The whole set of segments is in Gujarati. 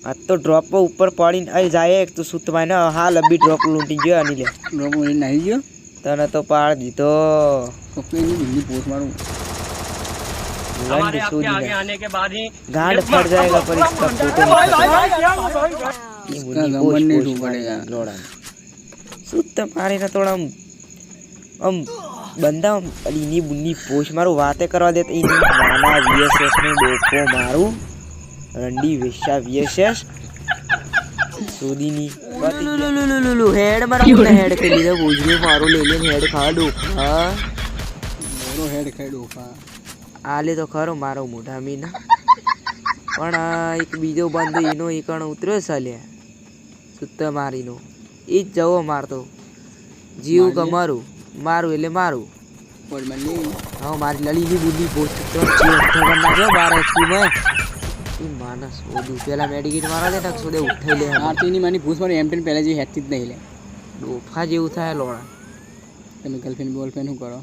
આ તો ડ્રોપ પર ઉપર પડીને આવી જાય તો સુતમાં ને હાલ અબી ડ્રોપ લૂંટી ગયો આની લે ડ્રોપ નહીં ગયો તને તો પાડ દીધો પપ્પીની બિલ્લી પોસ मारूं हमारे आपके आगे आने के बाद ही गांड फट जाएगा पर इसका फोटो इसका गमन नहीं डूबेगा लोड़ा सुत मारे ना थोड़ा हम बंदा इनी बुन्नी पोष मारू बातें करवा देते इनी नाना वीएसएस में डोको मारू रंडी वेश्या वीएसएस सोदीनी लो हेड मारो हेड के लिए बुझने मारो ले ले हेड खा डोका मोरो हेड खाई डोका आले तो खरो मारो मोटा मीना पण एक बीजो बंदो एनो एकण उतर्यो साल्या सुत्ता मारीनो ई जवो मारतो जीव का मारू मारू એટલે મારું पर मनी हां मारी ललीनी बुली पोस्ट तो जीव खबर ना जो 12 एचपी में ई मानस ओदू पेला मेडिकेट मारा दे तक सोदे उठाई ले आरतीनी मानी भूस मारी एम10 पहले जी हेती ज नहीं ले डोफा जेवू थाय लोड़ा તમે ગર્લફ્રેન્ડ બોયફ્રેન્ડ હું કરો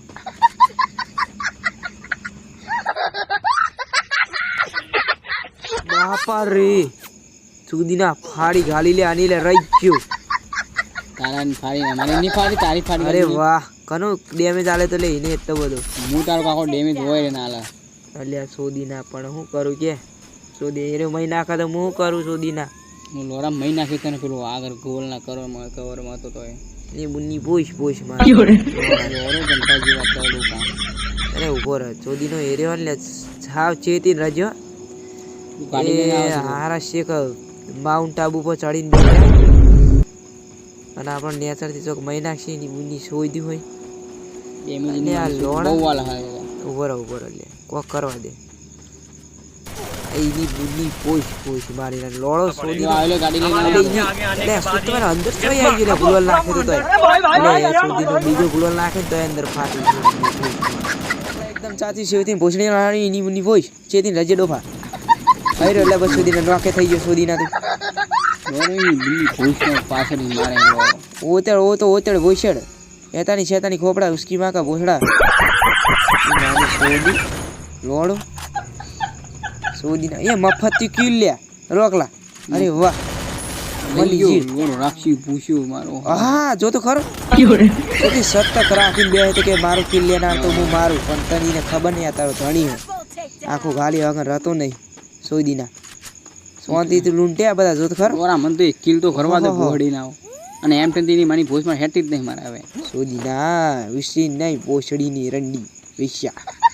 બાપા રે સુદીના ફાડી ગાલી લે આની લે રહી ગયો તારાની ફાડી મને ની ફાડી તારી ફાડી અરે વાહ કનો ડેમેજ આલે તો લે ઇને એટલો બધો હું તારો કાકો ડેમેજ હોય રે નાલા અલ્યા સોદીના પણ હું કરું કે સોદી એરે મહી નાખા તો હું કરું સોદીના હું લોડા મહી નાખી તને પેલો આગળ ગોલ ના કરો કવર માં તો એ બુન્ની પોશ માર લોરો જનતાજી વાત કરે લોકા અરે ઉભો રહે સોદીનો એરે લે છાવ ચેતી રજો ગાડી લઈને આવે હારા શેક માઉન્ટ આબુ પર ચડીને બેઠા અને આપણ નેચર થી ચોક મહી નાખી ની બુન્ની સોઈદી હોય ડેમેજ ને આ લોડા બહુ વાલા હા ઉભો રહે લે કોક કરવા દે એની બુન્ની પોશ મારી લોડો સોદી આવેલો ગાડી લઈને લે સુતમાં અંદર જોઈ આવી ગયો ગુલાલ નાખે તો લે સોદીનો બીજો ગુલાલ નાખે તો અંદર ફાટી એકદમ ચાચી સેવથી ભોસડી નાની એની બુન્ની પોશ ચેતી રજે ડોફા આયરો એટલે બસ સોદીને નોકે થઈ ગયો સોદીના તો લોરોની બિલ્લી ભૂસ ને પાછળ મારે ઓતેડ ભોસડ એતાની શેતાની ખોપડા ઉસકી માં કા ભોસડા નાની સોદી લોડો સોદીના એ મફતી કિલ લે રોકલા અરે વાહ મળી ગઈ લોરો રાખી પૂછ્યો મારો હા જો તો ખરો કે સતક રાખીને બે તો કે મારું કિલ લેનાર તો હું મારું પણ તનીને ખબર નહીં આ તારો ધણી હે આખો ગાલી વગર રહેતો નહીં સોદીના સોંતી થી લૂંટ્યા બધા જો તો ખરો ઓરા મન તો એક કિલ તો કરવા દે બોડી ના અને એમ10 ની માની ભોસ માં હેટી જ નહીં મારે હવે સોદીના વિસી નહીં પોછડીની રંડી વિશ્યા